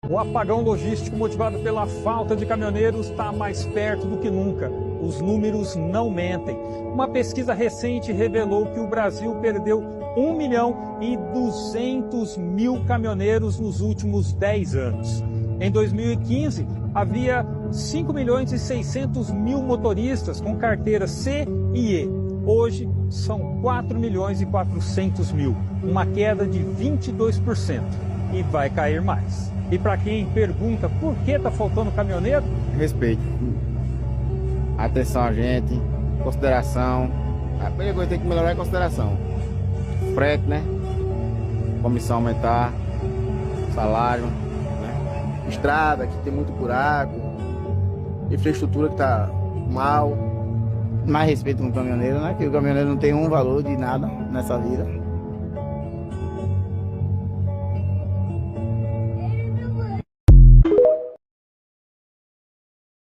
O apagão logístico motivado pela falta de caminhoneiros está mais perto do que nunca. Os números não mentem. Uma pesquisa recente revelou que o Brasil perdeu 1.200.000 caminhoneiros nos últimos 10 anos. Em 2015, havia 5.600.000 motoristas com carteira C e E. Hoje, são 4.400.000, uma queda de 22%. E vai cair mais. E para quem pergunta por que está faltando caminhoneiro? Respeito. Atenção a gente, consideração. A primeira coisa que tem que melhorar é a consideração. Frete, né? Comissão aumentar, salário, né? Estrada, que tem muito buraco, infraestrutura que tá mal. Mais respeito com o caminhoneiro, né? Que o caminhoneiro não tem um valor de nada nessa vida.